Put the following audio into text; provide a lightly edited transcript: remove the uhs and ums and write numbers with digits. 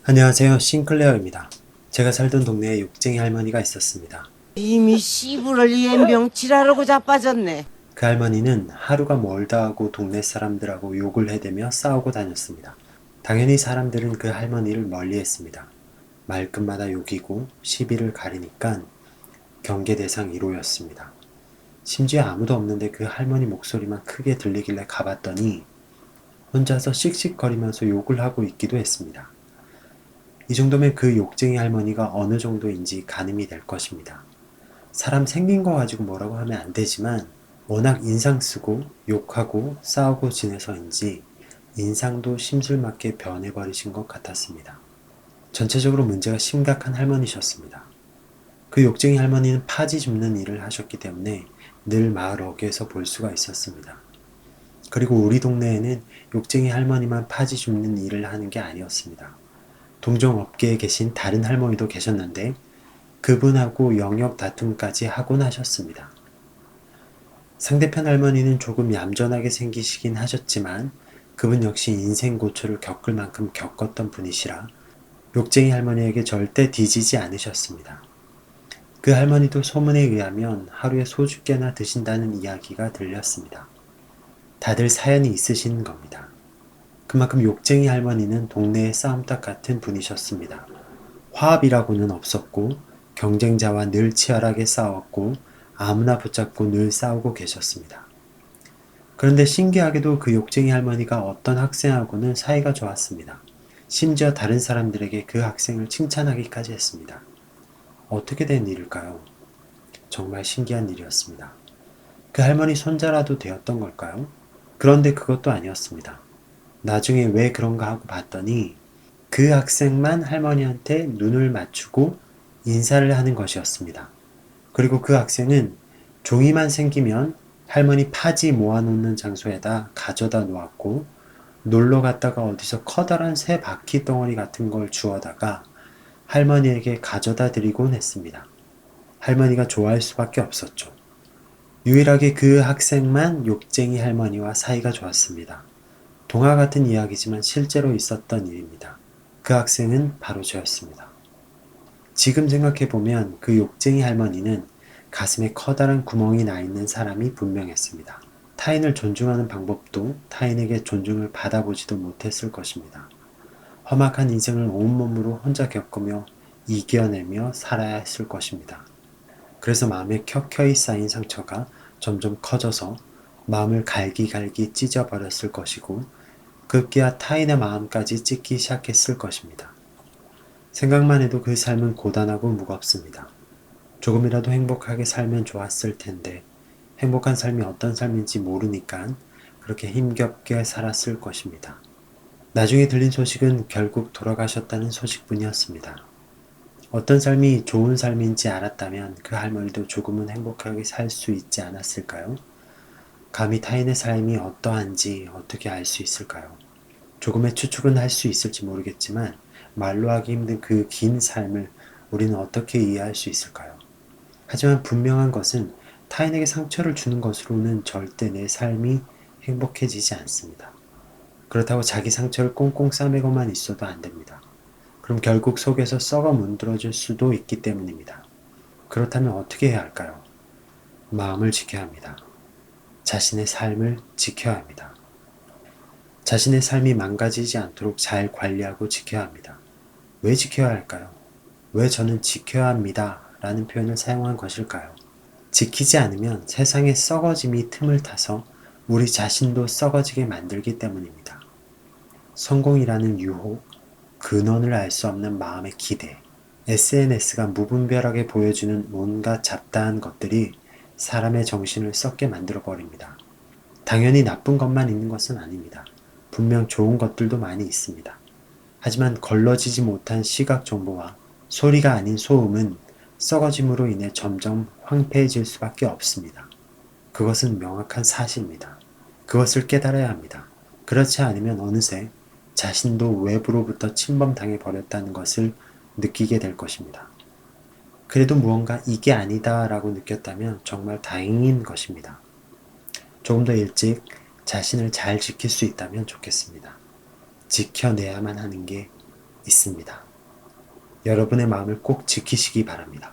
안녕하세요. 싱클레어입니다. 제가 살던 동네에 욕쟁이 할머니가 있었습니다. 이미 씨부를 연병 지랄하고 자빠졌네. 그 할머니는 하루가 멀다 하고 동네 사람들하고 욕을 해대며 싸우고 다녔습니다. 당연히 사람들은 그 할머니를 멀리했습니다. 말끝마다 욕이고 시비를 가리니까 경계 대상 1호였습니다. 심지어 아무도 없는데 그 할머니 목소리만 크게 들리길래 가봤더니 혼자서 씩씩거리면서 욕을 하고 있기도 했습니다. 이 정도면 그 욕쟁이 할머니가 어느 정도인지 가늠이 될 것입니다. 사람 생긴 거 가지고 뭐라고 하면 안 되지만 워낙 인상 쓰고 욕하고 싸우고 지내서인지 인상도 심술맞게 변해버리신 것 같았습니다. 전체적으로 문제가 심각한 할머니셨습니다. 그 욕쟁이 할머니는 파지 줍는 일을 하셨기 때문에 늘 마을 어귀에서 볼 수가 있었습니다. 그리고 우리 동네에는 욕쟁이 할머니만 파지 줍는 일을 하는 게 아니었습니다. 동종 업계에 계신 다른 할머니도 계셨는데 그분하고 영역 다툼까지 하곤 하셨습니다. 상대편 할머니는 조금 얌전하게 생기시긴 하셨지만 그분 역시 인생 고초를 겪을 만큼 겪었던 분이시라 욕쟁이 할머니에게 절대 뒤지지 않으셨습니다. 그 할머니도 소문에 의하면 하루에 소주께나 드신다는 이야기가 들렸습니다. 다들 사연이 있으신 겁니다. 그만큼 욕쟁이 할머니는 동네의 싸움닭 같은 분이셨습니다. 화합이라고는 없었고 경쟁자와 늘 치열하게 싸웠고 아무나 붙잡고 늘 싸우고 계셨습니다. 그런데 신기하게도 그 욕쟁이 할머니가 어떤 학생하고는 사이가 좋았습니다. 심지어 다른 사람들에게 그 학생을 칭찬하기까지 했습니다. 어떻게 된 일일까요? 정말 신기한 일이었습니다. 그 할머니 손자라도 되었던 걸까요? 그런데 그것도 아니었습니다. 나중에 왜 그런가 하고 봤더니 그 학생만 할머니한테 눈을 맞추고 인사를 하는 것이었습니다. 그리고 그 학생은 종이만 생기면 할머니 파지 모아놓는 장소에다 가져다 놓았고 놀러 갔다가 어디서 커다란 새 바퀴 덩어리 같은 걸 주워다가 할머니에게 가져다 드리곤 했습니다. 할머니가 좋아할 수밖에 없었죠. 유일하게 그 학생만 욕쟁이 할머니와 사이가 좋았습니다. 동화 같은 이야기지만 실제로 있었던 일입니다. 그 학생은 바로 저였습니다. 지금 생각해보면 그 욕쟁이 할머니는 가슴에 커다란 구멍이 나 있는 사람이 분명했습니다. 타인을 존중하는 방법도 타인에게 존중을 받아보지도 못했을 것입니다. 험악한 인생을 온몸으로 혼자 겪으며 이겨내며 살아야 했을 것입니다. 그래서 마음에 켜켜이 쌓인 상처가 점점 커져서 마음을 갈기갈기 찢어버렸을 것이고 급기야 타인의 마음까지 찢기 시작했을 것입니다. 생각만 해도 그 삶은 고단하고 무겁습니다. 조금이라도 행복하게 살면 좋았을 텐데 행복한 삶이 어떤 삶인지 모르니까 그렇게 힘겹게 살았을 것입니다. 나중에 들린 소식은 결국 돌아가셨다는 소식뿐이었습니다. 어떤 삶이 좋은 삶인지 알았다면 그 할머니도 조금은 행복하게 살 수 있지 않았을까요? 감히 타인의 삶이 어떠한지 어떻게 알 수 있을까요? 조금의 추측은 할 수 있을지 모르겠지만 말로 하기 힘든 그 긴 삶을 우리는 어떻게 이해할 수 있을까요? 하지만 분명한 것은 타인에게 상처를 주는 것으로는 절대 내 삶이 행복해지지 않습니다. 그렇다고 자기 상처를 꽁꽁 싸매고만 있어도 안 됩니다. 그럼 결국 속에서 썩어 문드러질 수도 있기 때문입니다. 그렇다면 어떻게 해야 할까요? 마음을 지켜야 합니다. 자신의 삶을 지켜야 합니다. 자신의 삶이 망가지지 않도록 잘 관리하고 지켜야 합니다. 왜 지켜야 할까요? 왜 저는 지켜야 합니다 라는 표현을 사용한 것일까요? 지키지 않으면 세상의 썩어짐이 틈을 타서 우리 자신도 썩어지게 만들기 때문입니다. 성공이라는 유혹, 근원을 알 수 없는 마음의 기대, SNS가 무분별하게 보여주는 온갖 잡다한 것들이 사람의 정신을 썩게 만들어버립니다. 당연히 나쁜 것만 있는 것은 아닙니다. 분명 좋은 것들도 많이 있습니다. 하지만 걸러지지 못한 시각 정보와 소리가 아닌 소음은 썩어짐으로 인해 점점 황폐해질 수밖에 없습니다. 그것은 명확한 사실입니다. 그것을 깨달아야 합니다. 그렇지 않으면 어느새 자신도 외부로부터 침범당해 버렸다는 것을 느끼게 될 것입니다. 그래도 무언가 이게 아니다 라고 느꼈다면 정말 다행인 것입니다. 조금 더 일찍 자신을 잘 지킬 수 있다면 좋겠습니다. 지켜내야만 하는 게 있습니다. 여러분의 마음을 꼭 지키시기 바랍니다.